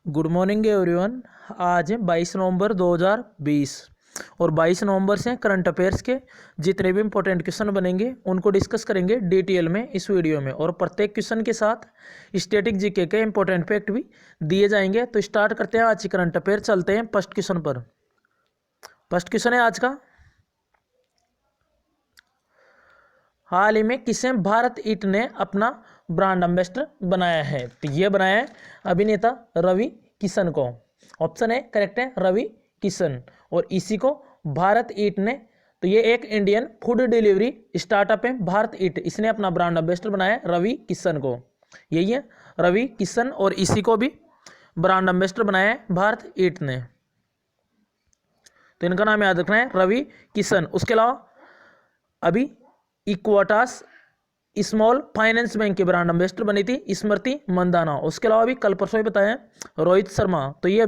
Good morning everyone. आज है 22 नवंबर 2020 और 22 नवंबर से करंट अफेयर्स के जितने भी इंपॉर्टेंट क्वेश्चन बनेंगे उनको डिस्कस करेंगे डिटेल में इस वीडियो में, और प्रत्येक क्वेश्चन के साथ स्टैटिक जीके के इंपॉर्टेंट फैक्ट भी दिए जाएंगे। तो स्टार्ट करते हैं आज की करंट अफेयर। चलते हैं फर्स्ट क्वेश्चन पर। फर्स्ट क्वेश्चन है आज का, हाल ही में किसे भारत ईट ने अपना ब्रांड एम्बेसडर बनाया है? तो ये बनाया है अभिनेता रवि किशन को। ऑप्शन है करेक्ट है, रवि किशन। और इसी को भारत ईट ने, तो ये एक इंडियन फूड डिलीवरी स्टार्टअप है भारत ईट, इसने अपना ब्रांड एम्बेसडर बनाया है रवि किशन को। यही है रवि किशन, और इसी को भी ब्रांड एम्बेसडर बनाया है भारत ईट ने। तो इनका नाम याद रखना है, रवि किशन। उसके अलावा अभी इक्वाटास स्मॉल फाइनेंस बैंक के ब्रांड एम्बेसडर बनी थी स्मृति मंदाना। उसके अलावा भी कल परसों ही बताया रोहित शर्मा, तो ये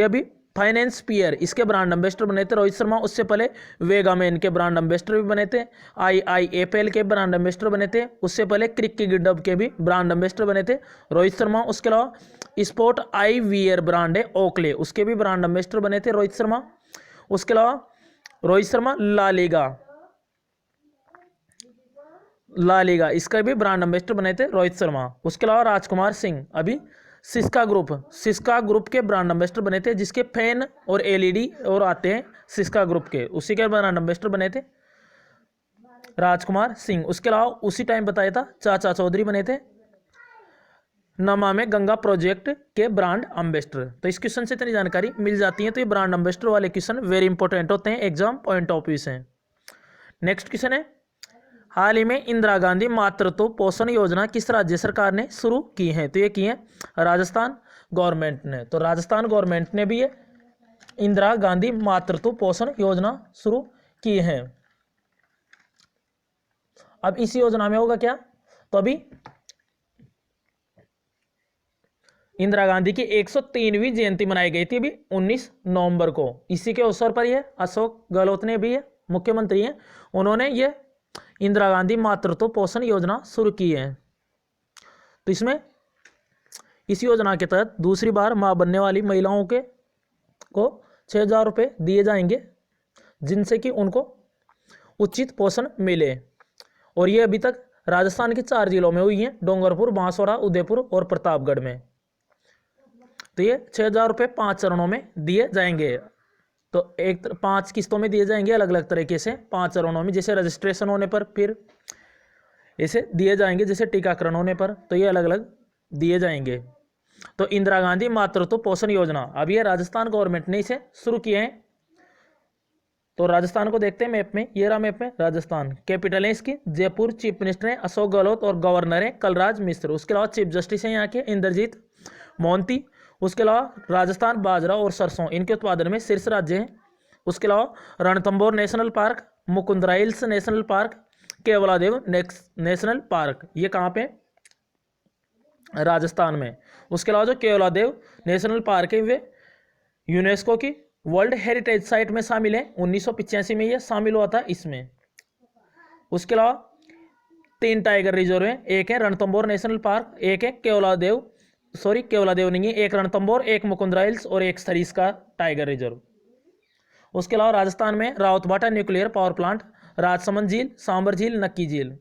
अभी फाइनेंस पियर इसके ब्रांड एम्बेसडर बने थे रोहित शर्मा। उससे पहले वेगामेन के ब्रांड एम्बेसडर भी बने थे, IIFL के ब्रांड एम्बेसडर बने थे। उससे पहले क्रिकेट के भी ब्रांड एम्बेसडर बने थे रोहित शर्मा। उसके अलावा स्पोर्ट आई वियर ब्रांड है ओकले, उसके भी ब्रांड एम्बेसडर बने थे रोहित शर्मा। उसके अलावा रोहित शर्मा ला लीगा इसका भी ब्रांड एम्बेसडर बने थे रोहित शर्मा। उसके अलावा राजकुमार सिंह अभी सिस्का ग्रुप के ब्रांड एम्बेसडर बने थे, जिसके फैन और LED और आते हैं सिस्का ग्रुप के, उसी के ब्रांड एम्बेसडर बने थे राजकुमार सिंह। उसके अलावा उसी टाइम बताया था चाचा चौधरी बने थे नमामि गंगा प्रोजेक्ट के ब्रांड एम्बेसडर। तो इस क्वेश्चन से इतनी जानकारी मिल जाती है। तो ये ब्रांड एम्बेसडर वाले क्वेश्चन वेरी इंपॉर्टेंट होते हैं, एग्जाम पॉइंट ऑफ व्यू से। नेक्स्ट क्वेश्चन है, हाल ही में इंदिरा गांधी मातृत्व पोषण योजना किस राज्य सरकार ने शुरू की है? तो ये की है राजस्थान गवर्नमेंट ने। तो राजस्थान गवर्नमेंट ने भी ये इंदिरा गांधी मातृत्व पोषण योजना शुरू की है। अब इस योजना में होगा क्या? तो अभी इंदिरा गांधी की 103वीं जयंती मनाई गई थी अभी 19 नवंबर को। इसी के अवसर पर यह अशोक गहलोत ने भी, मुख्यमंत्री हैं, उन्होंने ये इंदिरा गांधी मातृत्व पोषण योजना शुरू की है। तो इसमें इस योजना के तहत दूसरी बार मां बनने वाली महिलाओं को 6,000 रुपये दिए जाएंगे, जिनसे कि उनको उचित पोषण मिले। और ये अभी तक राजस्थान के 4 जिलों में हुई है, डूंगरपुर, बांसवाड़ा, उदयपुर और प्रतापगढ़ में। तो ये 6,000 रुपये 5 चरणों में दिए जाएंगे। तो 5 किस्तों में दिए जाएंगे अलग अलग तरीके से, 5 चरणों में। जैसे रजिस्ट्रेशन होने पर फिर ऐसे दिए जाएंगे, जैसे टीकाकरण होने पर, तो ये अलग अलग दिए जाएंगे। तो इंदिरा गांधी मातृत्व पोषण योजना अब ये राजस्थान गवर्नमेंट ने इसे शुरू किए हैं। तो राजस्थान को देखते हैं मैप में, ये रहा मैप में राजस्थान। कैपिटल है इसकी जयपुर, चीफ मिनिस्टर है अशोक गहलोत और गवर्नर है कलराज मिश्र। उसके अलावा चीफ जस्टिस है यहाँ के इंद्रजीत मोहंती। उसके अलावा राजस्थान बाजरा और सरसों इनके उत्पादन में शीर्ष राज्य है। उसके अलावा Ranthambore national park, Mukundra hills national park, Keoladeo national park, ये कहाँ पे? राजस्थान में। उसके अलावा जो केवलादेव नेशनल पार्क है वे यूनेस्को की वर्ल्ड हेरिटेज साइट में शामिल है। 1985 में ये शामिल हुआ था इसमें। उसके अलावा 3 टाइगर रिजर्व है, एक है रणथंभौर नेशनल पार्क, एक है केवलादेव नहीं है, एक रणथंभौर, एक मुकुंदरा हिल्स और एक सरिस्का टाइगर रिजर्व। उसके अलावा राजस्थान में Rawatbhata nuclear power plant, Rajsamand झील, सांबर झील, नक्की झील,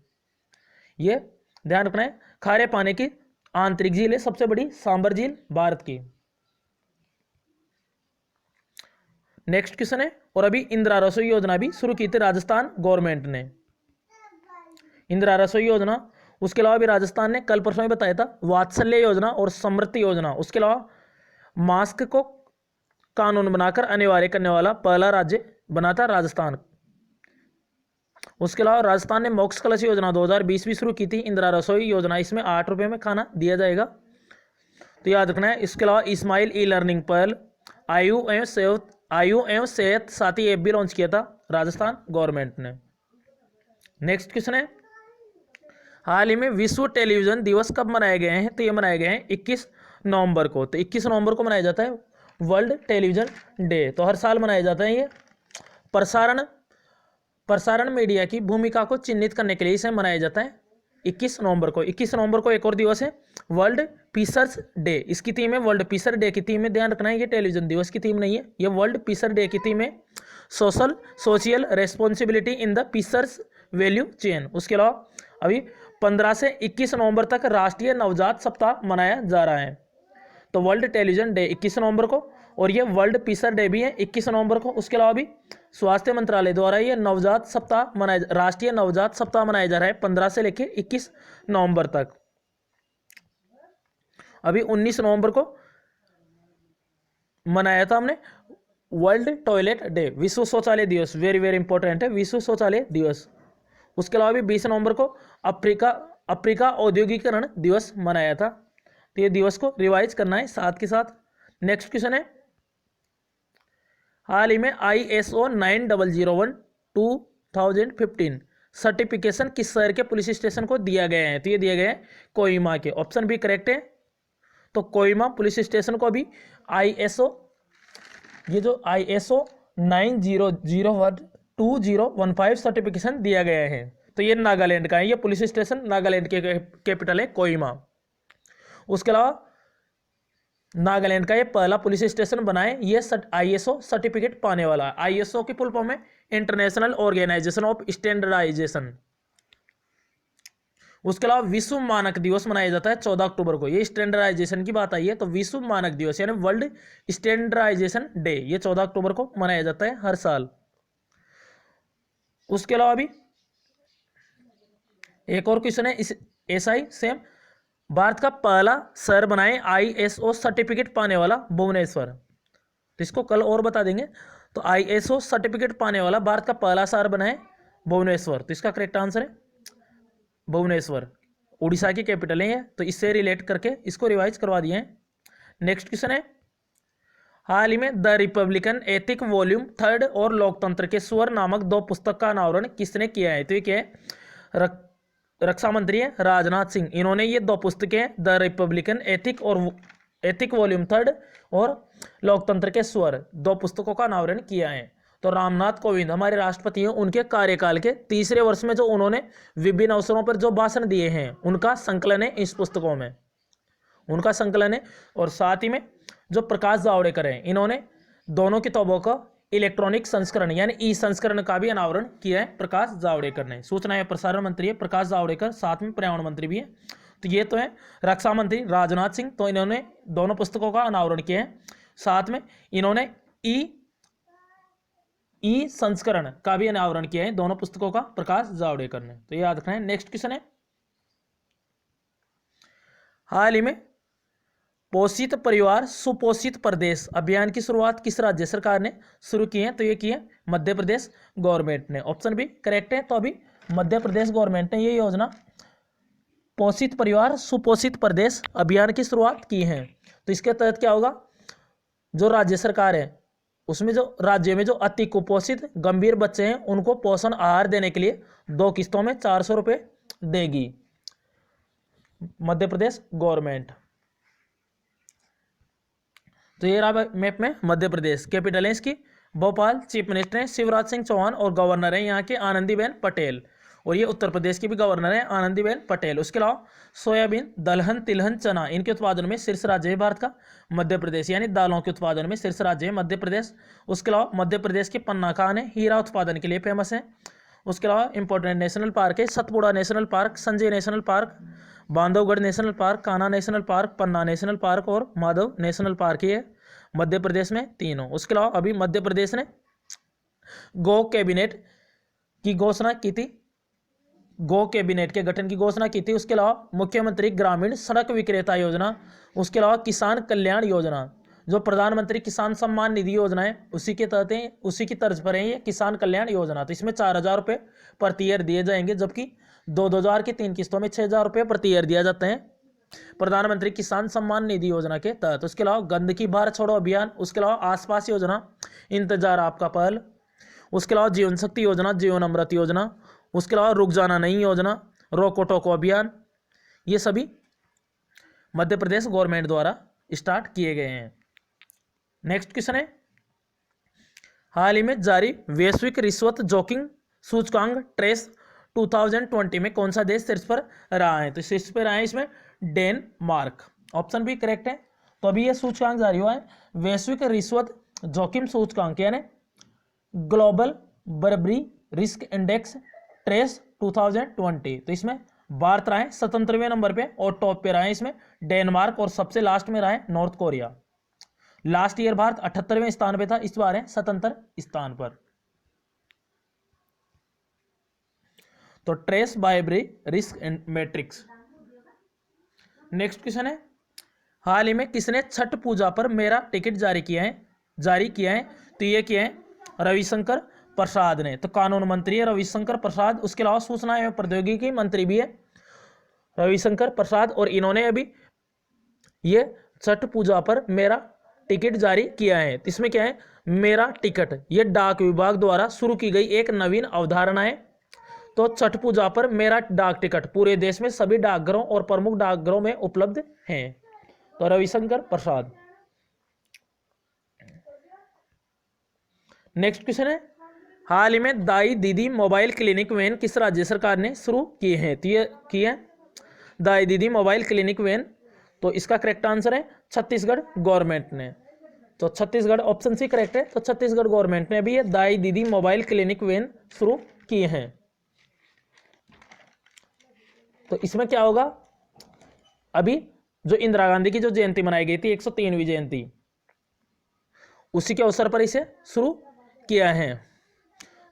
ये ध्यान रखना है। खारे पानी की आंतरिक झील है सबसे बड़ी सांबर झील भारत की। नेक्स्ट क्वेश्चन है, और अभी इंदिरा रसोई योजना भी शुरू की थी राजस्थान गवर्नमेंट ने, इंदिरा रसोई योजना। उसके अलावा भी राजस्थान ने कल परसों में बताया था वात्सल्य योजना और समृद्धि योजना। उसके अलावा मास्क को कानून बनाकर अनिवार्य करने वाला पहला राज्य बना था राजस्थान। उसके अलावा राजस्थान ने मोक्ष कलश योजना 2020 भी शुरू की थी, इंदिरा रसोई योजना। इसमें 8 रुपये में खाना दिया जाएगा, तो याद रखना है। इसके अलावा इस्माइल ई लर्निंग पहल, आयु एवं सेहत साथी ऐप भी लॉन्च किया था राजस्थान गवर्नमेंट ने। नेक्स्ट क्वेश्चन है, हाल ही में विश्व टेलीविजन दिवस कब मनाए गए हैं? तो ये मनाए गए हैं 21 नवंबर को। तो 21 नवंबर को मनाया जाता है वर्ल्ड टेलीविजन डे। तो हर साल मनाया जाता है ये। प्रसारण मीडिया की भूमिका को चिन्हित करने के लिए इसे मनाया जाता है 21 नवंबर को। 21 नवंबर को एक और दिवस है वर्ल्ड पीसर्स डे, इसकी थीम है वर्ल्ड पीसर डे की थीम है, ध्यान रखना है ये टेलीविजन दिवस की थीम नहीं है, ये वर्ल्ड पीसर डे की थीम है। Social responsibility in the fishers value chain. उसके अलावा अभी 15 से 21 नवंबर तक राष्ट्रीय नवजात सप्ताह मनाया जा रहा है। तो वर्ल्ड टेलीविजन डे 21 नवंबर को, और ये वर्ल्ड पीसर डे भी है 21 नवंबर को। उसके अलावा भी स्वास्थ्य मंत्रालय द्वारा ये नवजात सप्ताह राष्ट्रीय नवजात सप्ताह मनाया जा रहा है 15 से लेकर 21 नवंबर तक। अभी 19 नवंबर को मनाया था हमने वर्ल्ड टॉयलेट डे, विश्व शौचालय दिवस, वेरी वेरी इंपॉर्टेंट है विश्व शौचालय दिवस। उसके अलावा भी 20 नवंबर को अफ्रीका औद्योगिकरण दिवस मनाया था। तो ये दिवस को रिवाइज करना है साथ के साथ। नेक्स्ट क्वेश्चन है, हाल ही में ISO 9001 2015 सर्टिफिकेशन किस शहर के पुलिस स्टेशन को दिया गया है? तो ये दिया गया है कोहिमा के, ऑप्शन बी करेक्ट है। तो कोहिमा पुलिस स्टेशन को भी ISO, ये जो ISO 9001 2015 सर्टिफिकेशन दिया गया है। तो ये नागालैंड का है, ये पुलिस स्टेशन नागालैंड के कैपिटल है कोहिमा। उसके अलावा नागालैंड का ये पहला पुलिस स्टेशन बना है ये ISO सर्टिफिकेट पाने वाला। ISO की फुल फॉर्म है इंटरनेशनल ऑर्गेनाइजेशन ऑफ स्टैंडर्डाइजेशन। उसके अलावा विश्व मानक दिवस मनाया जाता है 14 अक्टूबर को। ये स्टैंडर्डाइजेशन की बात आई है तो विश्व मानक दिवस यानी वर्ल्ड स्टैंडर्डाइजेशन डे ये 14 अक्टूबर को मनाया जाता है हर साल। उसके अलावा भी एक और क्वेश्चन है इस SI सेम, भारत का पहला शहर बनाए ISO सर्टिफिकेट पाने वाला भुवनेश्वर। तो इसको कल और बता देंगे। तो ISO सर्टिफिकेट पाने वाला भारत का पहला शहर बनाए भुवनेश्वर। तो इसका करेक्ट आंसर है भुवनेश्वर, उड़ीसा की कैपिटल है। तो इससे रिलेट करके इसको रिवाइज करवा दिए हैं। नेक्स्ट क्वेश्चन है, हाल ही में द रिपब्लिकन एथिक वॉल्यूम 3 और लोकतंत्र के स्वर नामक 2 पुस्तक का अनावरण किसने किया है? तो ये क्या है, रक्षा मंत्री है राजनाथ सिंह। इन्होंने ये 2 पुस्तकें द रिपब्लिकन एथिक वॉल्यूम 3 और लोकतंत्र के स्वर 2 पुस्तकों का अनावरण किया है। तो रामनाथ कोविंद हमारे राष्ट्रपति हैं, उनके कार्यकाल के तीसरे वर्ष में जो उन्होंने विभिन्न अवसरों पर जो भाषण दिए हैं उनका संकलन है इस पुस्तकों में, उनका संकलन है। और साथ ही में जो प्रकाश जावड़ेकर हैं इन्होंने दोनों किताबों का इलेक्ट्रॉनिक संस्करण यानी ई संस्करण का भी अनावरण किया है प्रकाश जावड़ेकर ने। सूचना एवं प्रसारण मंत्री है प्रकाश जावड़ेकर, साथ में पर्यावरण मंत्री भी है। तो ये तो है रक्षा मंत्री राजनाथ सिंह, तो इन्होंने दोनों पुस्तकों का अनावरण किया है। साथ में इन्होंने ई संस्करण का भी अनावरण किया है दोनों पुस्तकों का प्रकाश जावड़ेकर ने। तो याद रखना है। नेक्स्ट क्वेश्चन है, हाल ही में पोषित परिवार सुपोषित प्रदेश अभियान की शुरुआत किस राज्य सरकार ने शुरू की है? तो ये की है मध्य प्रदेश गवर्नमेंट ने, ऑप्शन भी करेक्ट है। तो अभी मध्य प्रदेश गवर्नमेंट ने ये योजना पोषित परिवार सुपोषित प्रदेश अभियान की शुरुआत की है। तो इसके तहत क्या होगा, जो राज्य सरकार है उसमें जो राज्य में जो अति कुपोषित गंभीर बच्चे हैं उनको पोषण आहार देने के लिए 2 किस्तों में 400 रुपये देगी मध्य प्रदेश गवर्नमेंट। तो ये रहा मैप में मध्य प्रदेश, कैपिटल है इसकी भोपाल, चीफ मिनिस्टर हैं शिवराज सिंह चौहान और गवर्नर हैं यहाँ के आनंदीबेन पटेल, और ये उत्तर प्रदेश की भी गवर्नर है आनंदीबेन पटेल। उसके अलावा सोयाबीन, दलहन, तिलहन, चना इनके उत्पादन में शीर्ष राज्य है भारत का मध्य प्रदेश, यानी दालों के उत्पादन में शीर्ष राज्य है मध्य प्रदेश। उसके अलावा मध्य प्रदेश के पन्ना खान है हीरा उत्पादन के लिए फेमस है। उसके अलावा इंपॉर्टेंट नेशनल पार्क है Satpura national park, Sanjay national park, Bandhavgarh national park, Kanha national park, Panna national park और माधव नेशनल पार्क ही है मध्य प्रदेश में तीनों। उसके अलावा अभी मध्य प्रदेश ने गो कैबिनेट की घोषणा की थी, गो कैबिनेट के गठन की घोषणा की थी। उसके अलावा मुख्यमंत्री ग्रामीण सड़क विक्रेता योजना, उसके अलावा किसान कल्याण योजना, जो प्रधानमंत्री किसान सम्मान निधि योजना है उसी के तहत है, उसी की तर्ज पर है ये किसान कल्याण योजना। तो इसमें 4,000 रुपये प्रति ईयर दिए जाएंगे, जबकि 2,000 की 3 किस्तों में 6,000 रुपये प्रति ईयर दिया जाता है प्रधानमंत्री किसान सम्मान निधि योजना के तहत। उसके अलावा गंदगी भारत छोड़ो अभियान, उसके अलावा आसपास योजना, इंतजार आपका पहल, उसके अलावा जीवन शक्ति योजना, जीवन अमृत योजना, उसके अलावा रुक जाना नहीं योजना, रोको टोको अभियान, ये सभी मध्य प्रदेश गवर्नमेंट द्वारा स्टार्ट किए गए हैं। नेक्स्ट क्वेश्चन है, हाल ही में जारी वैश्विक रिश्वत जोखिम सूचकांक ट्रेस 2020 में कौन सा देश शीर्ष पर रहा है? तो शीर्ष पर रहा है इसमें डेनमार्क। ऑप्शन भी करेक्ट है। तो अभी ये सूचकांक जारी हुआ है, वैश्विक रिश्वत जोखिम सूचकांक यानी global Barbari risk index trace 2020। तो इसमें भारत रहा है 77वें नंबर पे और टॉप पे रहा है इसमें डेनमार्क और सबसे लास्ट में रहा है north Korea. Last year Bharat 78वें स्थान पे था, इस बार है 77 स्थान पर। तो TRACE bribery risk matrix. Next question है, हाल ही में किसने छठ पूजा पर मेरा टिकट जारी किया है? तो ये किया है रविशंकर प्रसाद ने। तो कानून मंत्री है रविशंकर प्रसाद, उसके अलावा सूचना एवं प्रौद्योगिकी मंत्री भी है रविशंकर प्रसाद, और इन्होंने अभी ये छठ पूजा पर मेरा टिकट जारी किया है। तो इसमें क्या है, मेरा टिकट ये डाक विभाग द्वारा शुरू की गई एक नवीन अवधारणा है। तो छठ पूजा पर मेरा डाक टिकट पूरे देश में सभी डाकघरों और प्रमुख डाकघरों में उपलब्ध है। तो रविशंकर प्रसाद। नेक्स्ट क्वेश्चन है, हाल ही में दाई दीदी मोबाइल क्लिनिक वैन किस राज्य सरकार ने शुरू किए हैं? तो ये की है दाई दीदी मोबाइल क्लिनिक वैन। तो इसका करेक्ट आंसर है छत्तीसगढ़ गवर्नमेंट ने। तो छत्तीसगढ़ ऑप्शन सी करेक्ट है। तो छत्तीसगढ़ गवर्नमेंट ने भी ये दाई दीदी मोबाइल क्लिनिक वैन शुरू किए हैं। तो इसमें क्या होगा, अभी जो इंदिरा गांधी की जो जयंती मनाई गई थी 103वीं जयंती, उसी के अवसर पर इसे शुरू किया है।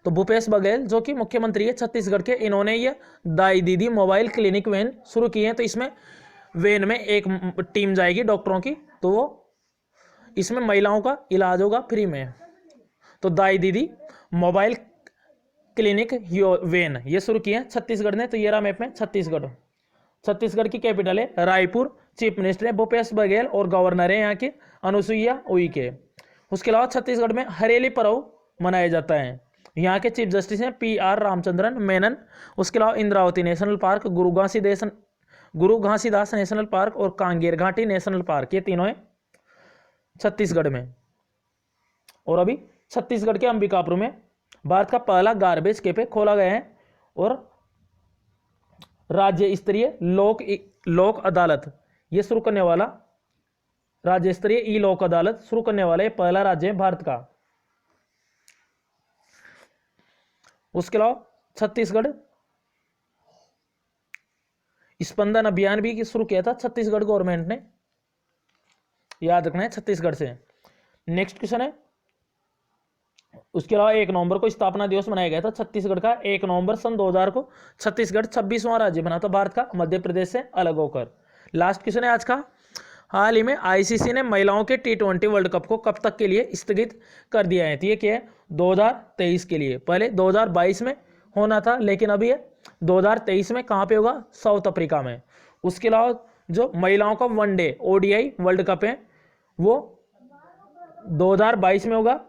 तो भूपेश बघेल जो कि मुख्यमंत्री है छत्तीसगढ़ के, इन्होंने ये दाई दीदी मोबाइल क्लिनिक वैन शुरू की है। तो इसमें वैन में एक टीम जाएगी डॉक्टरों की, तो वो इसमें महिलाओं का इलाज होगा फ्री में। तो दाई दीदी मोबाइल क्लिनिक वैन ये शुरू किए हैं छत्तीसगढ़ ने। तो ये रहा मैप में छत्तीसगढ़ की कैपिटल है रायपुर। चीफ मिनिस्टर है भूपेश बघेल और गवर्नर है यहाँ के अनुसुईया उइके। उसके अलावा छत्तीसगढ़ में हरेली पर्व मनाया जाता है। यहाँ के चीफ जस्टिस हैं PR रामचंद्रन मेनन। उसके अलावा इंद्रावती नेशनल पार्क, गुरु घासीदास नेशनल पार्क और कांगेर घाटी नेशनल पार्क, ये तीनों हैं छत्तीसगढ़ में। और अभी छत्तीसगढ़ के अंबिकापुर में भारत का पहला गार्बेज कैफे खोला गया है और राज्य स्तरीय लोक अदालत ये शुरू करने वाला, राज्य स्तरीय ई लोक अदालत शुरू करने वाला ये पहला राज्य है भारत का। उसके अलावा छत्तीसगढ़ स्पंदन अभियान भी शुरू किया था छत्तीसगढ़ गवर्नमेंट ने, याद रखना है छत्तीसगढ़ से। नेक्स्ट क्वेश्चन है, उसके अलावा 1 नवंबर को स्थापना दिवस मनाया गया था छत्तीसगढ़ का। 1 नवंबर सन 2000 को छत्तीसगढ़ 26वां राज्य बना था भारत का मध्य प्रदेश से अलग होकर। लास्ट क्वेश्चन है आज का, हाल ही में ICC ने महिलाओं के T20 वर्ल्ड कप को कब तक के लिए स्थगित कर दिया है? तो ये क्या है 2023 के लिए। पहले 2022 में होना था, लेकिन अभी ये 2023 में कहाँ पे होगा, साउथ अफ्रीका में। उसके अलावा जो महिलाओं का वनडे ODI वर्ल्ड कप है वो 2022 में होगा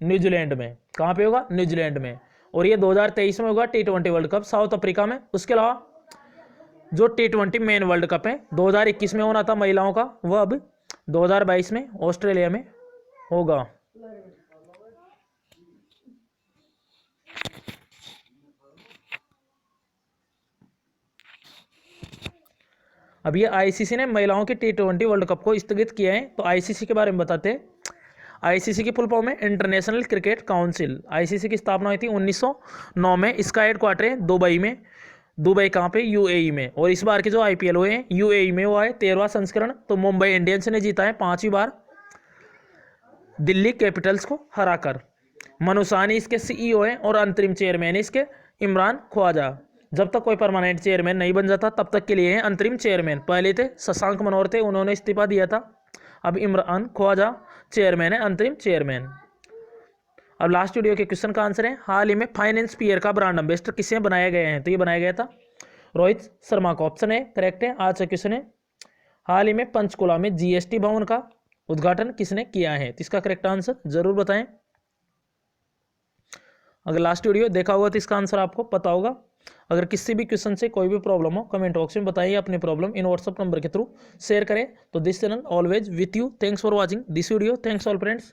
न्यूजीलैंड में। कहाँ पे होगा, न्यूजीलैंड में। और ये 2023 में होगा T20 world cup south Africa में। उसके अलावा जो T20 मेन वर्ल्ड कप है 2021 में होना था महिलाओं का, वह अब 2022 में ऑस्ट्रेलिया में होगा। अब ये ICC ने महिलाओं के T20 वर्ल्ड कप को स्थगित किया है। तो ICC के बारे में बताते हैं। ICC की फुल फॉर्म है इंटरनेशनल क्रिकेट काउंसिल। ICC की स्थापना हुई थी 1909 में। इसका हेडक्वार्टर है दुबई में। दुबई कहाँ पे, UAE में। और इस बार के जो IPL हुए हैं UAE में हुआ है 13वां संस्करण। तो मुंबई इंडियंस ने जीता है 5वीं बार दिल्ली कैपिटल्स को हराकर। मनु साहनी इसके CEO हैं और अंतरिम चेयरमैन इसके इमरान ख्वाजा। जब तक कोई परमानेंट चेयरमैन नहीं बन जाता तब तक के लिए हैं अंतरिम चेयरमैन। पहले थे शशांक मनोहर थे, उन्होंने इस्तीफा दिया था। अब इमरान ख्वाजा चेयरमैन है, अंतरिम चेयरमैन। अब लास्ट वीडियो के क्वेश्चन का आंसर है, हाल ही में फाइनेंसफियर का ब्रांड एम्बेसडर किसे बनाया गया है? तो ये बनाया गया था रोहित शर्मा को। ऑप्शन है करेक्ट है। आज का क्वेश्चन है, हाल ही में पंचकुला में GST भवन का उद्घाटन किसने किया है? तो इसका करेक्ट आंसर जरूर बताएं। अगर लास्ट वीडियो देखा होगा तो इसका आंसर आपको पता होगा। अगर किसी भी क्वेश्चन से कोई भी प्रॉब्लम हो कमेंट बॉक्स में बताइए अपनी प्रॉब्लम इन व्हाट्सएप नंबर के थ्रू शेयर करें। तो this channel always with you. Thanks for watching this video. Thanks all friends.